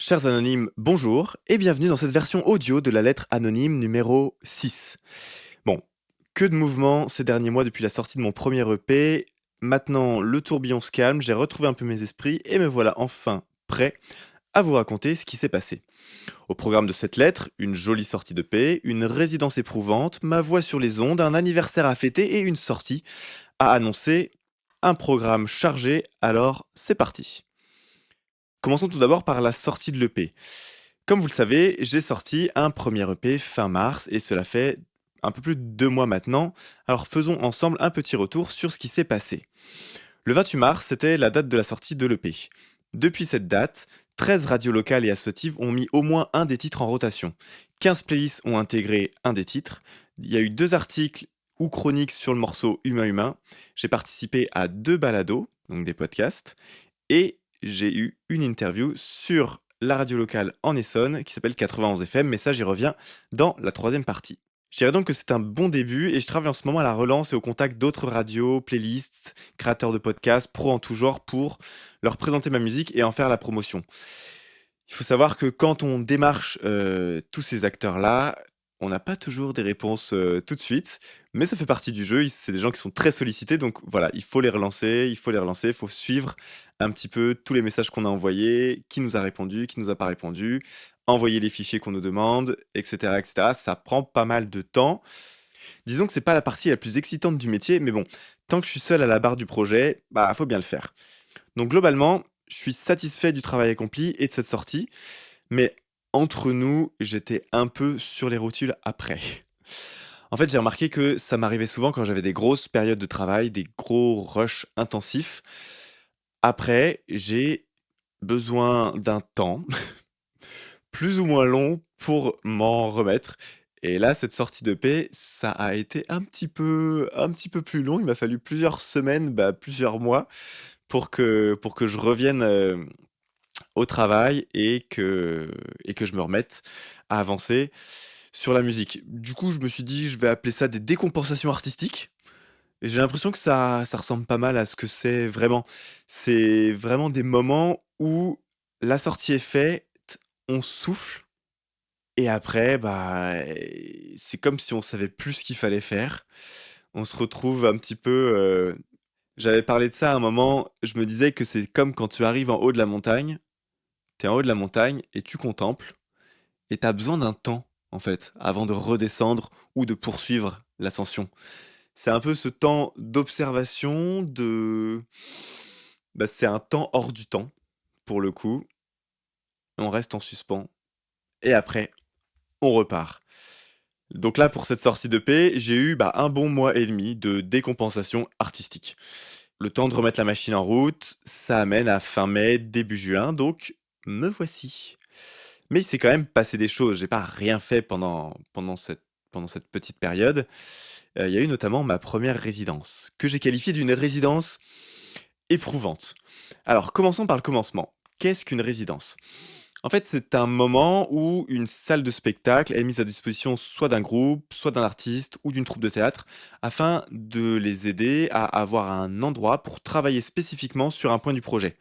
Chers anonymes, bonjour et bienvenue dans cette version audio de la lettre anonyme numéro 6. Bon, que de mouvements ces derniers mois depuis la sortie de mon premier EP. Maintenant, le tourbillon se calme, j'ai retrouvé un peu mes esprits et me voilà enfin prêt à vous raconter ce qui s'est passé. Au programme de cette lettre, une jolie sortie de paix, une résidence éprouvante, ma voix sur les ondes, un anniversaire à fêter et une sortie à annoncer. Un programme chargé, alors c'est parti. Commençons tout d'abord par la sortie de l'EP. Comme vous le savez, j'ai sorti un premier EP fin mars et cela fait un peu plus de 2 mois maintenant. Alors faisons ensemble un petit retour sur ce qui s'est passé. Le 28 mars, c'était la date de la sortie de l'EP. Depuis cette date, 13 radios locales et associatives ont mis au moins un des titres en rotation. 15 playlists ont intégré un des titres. Il y a eu 2 articles ou chroniques sur le morceau Humain Humain. J'ai participé à 2 balados, donc des podcasts, et j'ai eu une interview sur la radio locale en Essonne qui s'appelle 91 FM, mais ça j'y reviens dans la troisième partie. Je dirais donc que c'est un bon début et je travaille en ce moment à la relance et au contact d'autres radios, playlists, créateurs de podcasts, pros en tout genre pour leur présenter ma musique et en faire la promotion. Il faut savoir que quand on démarche tous ces acteurs-là, on n'a pas toujours des réponses tout de suite, mais ça fait partie du jeu. C'est des gens qui sont très sollicités, donc voilà, il faut les relancer, il faut suivre un petit peu tous les messages qu'on a envoyés, qui nous a répondu, qui nous a pas répondu, envoyer les fichiers qu'on nous demande, etc., etc. Ça prend pas mal de temps. Disons que c'est pas la partie la plus excitante du métier, mais bon, tant que je suis seul à la barre du projet, bah faut bien le faire. Donc globalement, je suis satisfait du travail accompli et de cette sortie, mais entre nous, j'étais un peu sur les rotules après. En fait, j'ai remarqué que ça m'arrivait souvent quand j'avais des grosses périodes de travail, des gros rushs intensifs. Après, j'ai besoin d'un temps plus ou moins long pour m'en remettre. Et là, cette sortie de paix, ça a été un petit peu plus long. Il m'a fallu plusieurs semaines, bah, plusieurs mois pour que je revienne au travail et que je me remette à avancer sur la musique. Du coup, je me suis dit, je vais appeler ça des décompensations artistiques. Et j'ai l'impression que ça ressemble pas mal à ce que c'est vraiment. C'est vraiment des moments où la sortie est faite, on souffle, et après, bah, c'est comme si on savait plus ce qu'il fallait faire. On se retrouve un petit peu. J'avais parlé de ça à un moment, je me disais que c'est comme quand tu arrives en haut de la montagne, t'es en haut de la montagne et tu contemples, et t'as besoin d'un temps, en fait, avant de redescendre ou de poursuivre l'ascension. C'est un peu ce temps d'observation, bah, c'est un temps hors du temps, pour le coup. On reste en suspens. Et après, on repart. Donc là, pour cette sortie de paix, j'ai eu bah, un bon mois et demi de décompensation artistique. Le temps de remettre la machine en route, ça amène à fin mai, début juin, donc me voici. Mais il s'est quand même passé des choses. J'ai pas rien fait pendant cette petite période. Il y a eu notamment ma première résidence, que j'ai qualifiée d'une résidence éprouvante. Alors, commençons par le commencement. Qu'est-ce qu'une résidence? En fait, c'est un moment où une salle de spectacle est mise à disposition soit d'un groupe, soit d'un artiste ou d'une troupe de théâtre, afin de les aider à avoir un endroit pour travailler spécifiquement sur un point du projet.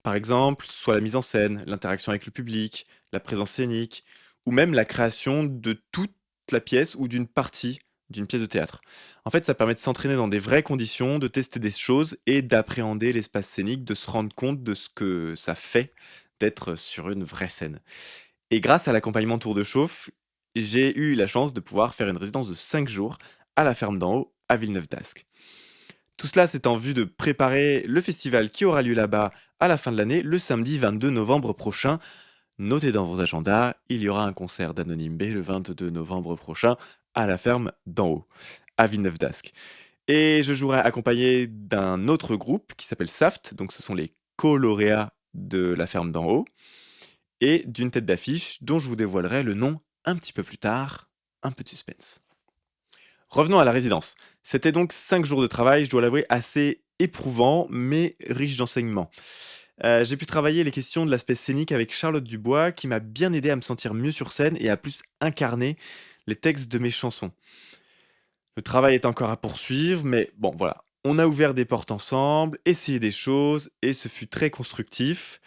Par exemple, soit la mise en scène, l'interaction avec le public, la présence scénique, ou même la création de toute la pièce ou d'une partie d'une pièce de théâtre. En fait, ça permet de s'entraîner dans des vraies conditions, de tester des choses et d'appréhender l'espace scénique, de se rendre compte de ce que ça fait d'être sur une vraie scène. Et grâce à l'accompagnement Tour de Chauffe, j'ai eu la chance de pouvoir faire une résidence de 5 jours à la ferme d'en haut, à Villeneuve-d'Ascq. Tout cela, c'est en vue de préparer le festival qui aura lieu là-bas à la fin de l'année, le samedi 22 novembre prochain. Notez dans vos agendas, il y aura un concert d'Anonyme B le 22 novembre prochain à la ferme d'en haut, à Villeneuve-d'Ascq. Et je jouerai accompagné d'un autre groupe qui s'appelle Saft, donc ce sont les co-lauréats de la ferme d'en haut, et d'une tête d'affiche dont je vous dévoilerai le nom un petit peu plus tard. Un peu de suspense. Revenons à la résidence. C'était donc 5 jours de travail, je dois l'avouer, assez éprouvant, mais riche d'enseignements. J'ai pu travailler les questions de l'aspect scénique avec Charlotte Dubois, qui m'a bien aidé à me sentir mieux sur scène et à plus incarner les textes de mes chansons. Le travail est encore à poursuivre, mais bon, voilà. On a ouvert des portes ensemble, essayé des choses, et ce fut très constructif.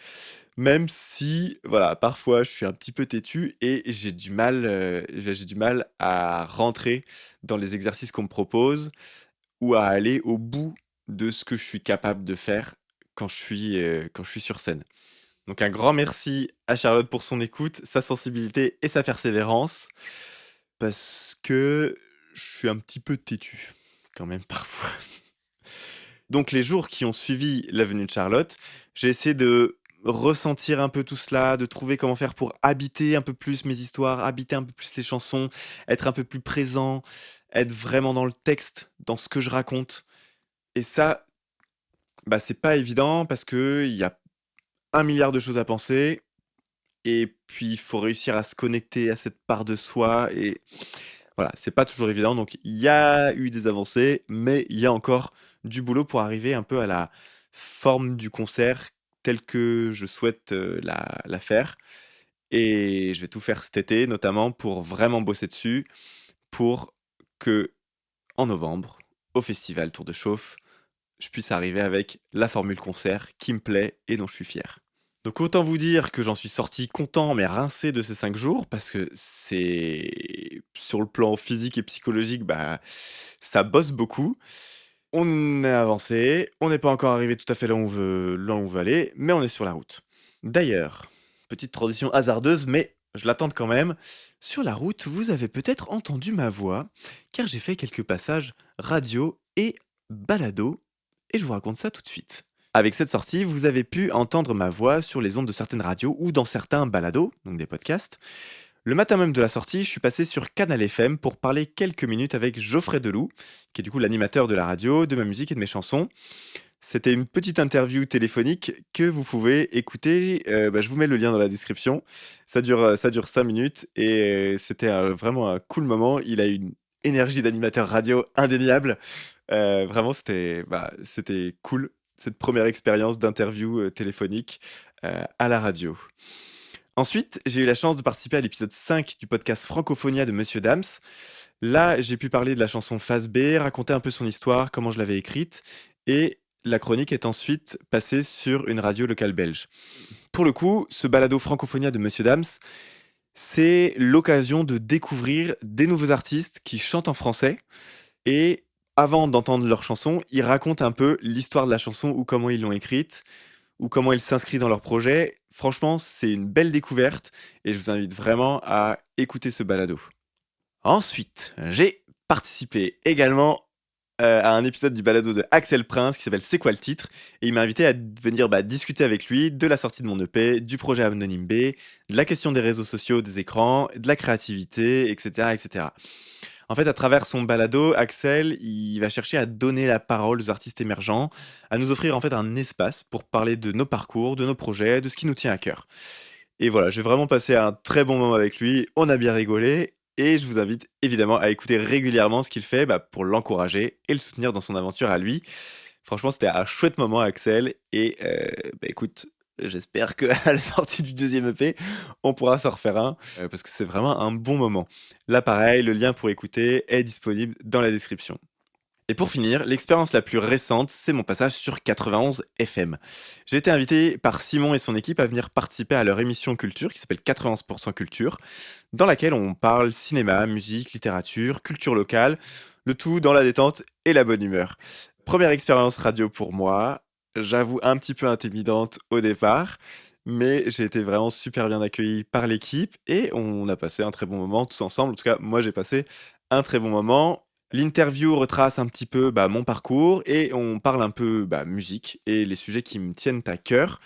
Même si, voilà, parfois je suis un petit peu têtu et j'ai du mal à rentrer dans les exercices qu'on me propose ou à aller au bout de ce que je suis capable de faire quand je suis sur scène. Donc un grand merci à Charlotte pour son écoute, sa sensibilité et sa persévérance, parce que je suis un petit peu têtu, quand même parfois. Donc les jours qui ont suivi la venue de Charlotte, j'ai essayé de ressentir un peu tout cela, de trouver comment faire pour habiter un peu plus mes histoires, habiter un peu plus les chansons, être un peu plus présent, être vraiment dans le texte, dans ce que je raconte. Et ça, bah, c'est pas évident parce que il y a un milliard de choses à penser. Et puis, il faut réussir à se connecter à cette part de soi. Et voilà, c'est pas toujours évident. Donc, il y a eu des avancées, mais il y a encore du boulot pour arriver un peu à la forme du concert telle que je souhaite la faire. Et je vais tout faire cet été, notamment pour vraiment bosser dessus, pour que en novembre, au festival Tour de Chauffe, je puisse arriver avec la formule concert qui me plaît et dont je suis fier. Donc autant vous dire que j'en suis sorti content mais rincé de ces 5 jours parce que c'est sur le plan physique et psychologique, bah, ça bosse beaucoup. On est avancé, on n'est pas encore arrivé tout à fait là où on veut aller, mais on est sur la route. D'ailleurs, petite transition hasardeuse, mais je l'attends quand même. Sur la route, vous avez peut-être entendu ma voix, car j'ai fait quelques passages radio et balado, et je vous raconte ça tout de suite. Avec cette sortie, vous avez pu entendre ma voix sur les ondes de certaines radios ou dans certains balados, donc des podcasts. Le matin même de la sortie, je suis passé sur Canal FM pour parler quelques minutes avec Geoffrey Deloup, qui est du coup l'animateur de la radio, de ma musique et de mes chansons. C'était une petite interview téléphonique que vous pouvez écouter. Je vous mets le lien dans la description. Ça dure 5 minutes et c'était vraiment un cool moment. Il a une énergie d'animateur radio indéniable. Vraiment, c'était cool, cette première expérience d'interview téléphonique à la radio. Ensuite, j'ai eu la chance de participer à l'épisode 5 du podcast Francophonia de Monsieur Dams. Là, j'ai pu parler de la chanson Phase B, raconter un peu son histoire, comment je l'avais écrite, et la chronique est ensuite passée sur une radio locale belge. Pour le coup, ce balado Francophonia de Monsieur Dams, c'est l'occasion de découvrir des nouveaux artistes qui chantent en français, et avant d'entendre leur chanson, ils racontent un peu l'histoire de la chanson ou comment ils l'ont écrite, ou comment elle s'inscrit dans leur projet. Franchement, c'est une belle découverte et je vous invite vraiment à écouter ce balado. Ensuite, j'ai participé également à un épisode du balado de Axel Prince qui s'appelle C'est quoi le titre? Et il m'a invité à venir discuter avec lui de la sortie de mon EP, du projet Anonyme B, de la question des réseaux sociaux, des écrans, de la créativité, etc. etc. En fait, à travers son balado, Axel, il va chercher à donner la parole aux artistes émergents, à nous offrir en fait un espace pour parler de nos parcours, de nos projets, de ce qui nous tient à cœur. Et voilà, j'ai vraiment passé un très bon moment avec lui, on a bien rigolé, et je vous invite évidemment à écouter régulièrement ce qu'il fait pour l'encourager et le soutenir dans son aventure à lui. Franchement, c'était un chouette moment, Axel, et écoute, j'espère qu'à la sortie du deuxième EP, on pourra s'en refaire un, parce que c'est vraiment un bon moment. Là, pareil, le lien pour écouter est disponible dans la description. Et pour finir, l'expérience la plus récente, c'est mon passage sur 91 FM. J'ai été invité par Simon et son équipe à venir participer à leur émission culture qui s'appelle 91% Culture, dans laquelle on parle cinéma, musique, littérature, culture locale, le tout dans la détente et la bonne humeur. Première expérience radio pour moi, j'avoue un petit peu intimidante au départ, mais j'ai été vraiment super bien accueilli par l'équipe et on a passé un très bon moment tous ensemble. En tout cas, moi j'ai passé un très bon moment. L'interview retrace un petit peu mon parcours et on parle un peu musique et les sujets qui me tiennent à cœur.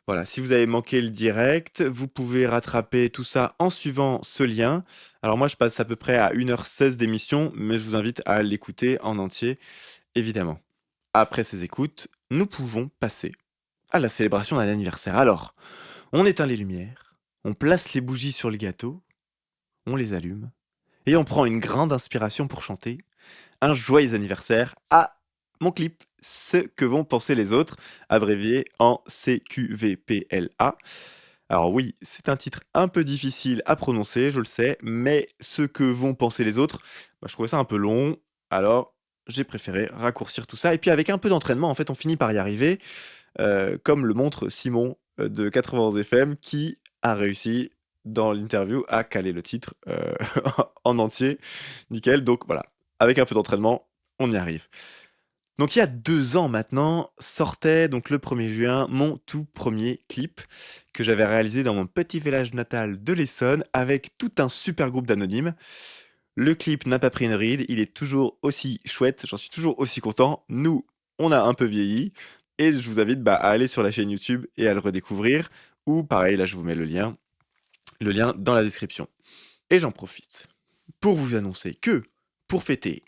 Voilà, si vous avez manqué le direct, vous pouvez rattraper tout ça en suivant ce lien. Alors moi, je passe à peu près à 1h16 d'émission, mais je vous invite à l'écouter en entier, évidemment. Après ces écoutes, nous pouvons passer à la célébration d'un anniversaire. Alors, on éteint les lumières, on place les bougies sur le gâteau, on les allume, et on prend une grande inspiration pour chanter un joyeux anniversaire à mon clip Ce que vont penser les autres, abrévié en CQVPLA. Alors oui, c'est un titre un peu difficile à prononcer, je le sais, mais Ce que vont penser les autres, je trouvais ça un peu long, alors j'ai préféré raccourcir tout ça. Et puis avec un peu d'entraînement, en fait, on finit par y arriver, comme le montre Simon de 91 FM qui a réussi dans l'interview à caler le titre en entier. Nickel. Donc voilà, avec un peu d'entraînement, on y arrive. Donc il y a 2 ans maintenant, sortait donc le 1er juin mon tout premier clip que j'avais réalisé dans mon petit village natal de l'Essonne avec tout un super groupe d'anonymes. Le clip n'a pas pris une ride, il est toujours aussi chouette, j'en suis toujours aussi content. Nous, on a un peu vieilli et je vous invite à aller sur la chaîne YouTube et à le redécouvrir ou pareil, là je vous mets le lien dans la description. Et j'en profite pour vous annoncer que pour fêter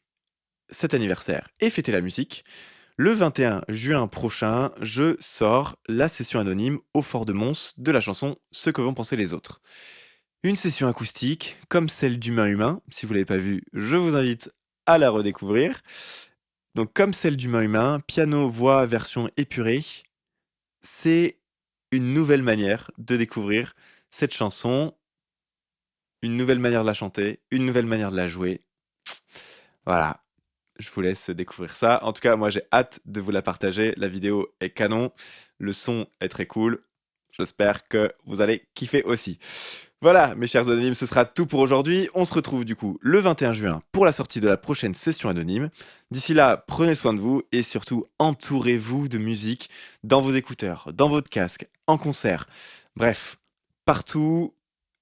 cet anniversaire et fêter la musique, le 21 juin prochain, je sors la session anonyme au Fort de Mons de la chanson Ce que vont penser les autres. Une session acoustique comme celle d'Humain Humain. Si vous ne l'avez pas vue, je vous invite à la redécouvrir. Donc comme celle d'Humain Humain, piano, voix, version épurée, c'est une nouvelle manière de découvrir cette chanson, une nouvelle manière de la chanter, une nouvelle manière de la jouer. Voilà, je vous laisse découvrir ça. En tout cas, moi j'ai hâte de vous la partager. La vidéo est canon, le son est très cool. J'espère que vous allez kiffer aussi. Voilà, mes chers anonymes, ce sera tout pour aujourd'hui. On se retrouve du coup le 21 juin pour la sortie de la prochaine session anonyme. D'ici là, prenez soin de vous et surtout entourez-vous de musique dans vos écouteurs, dans votre casque, en concert. Bref, partout,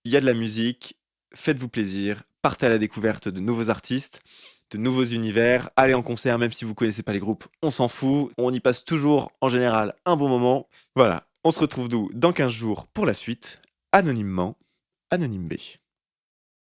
il y a de la musique. Faites-vous plaisir, partez à la découverte de nouveaux artistes, de nouveaux univers. Allez en concert, même si vous connaissez pas les groupes, on s'en fout. On y passe toujours, en général, un bon moment. Voilà, on se retrouve dans 15 jours pour la suite, anonymement. Anonyme B.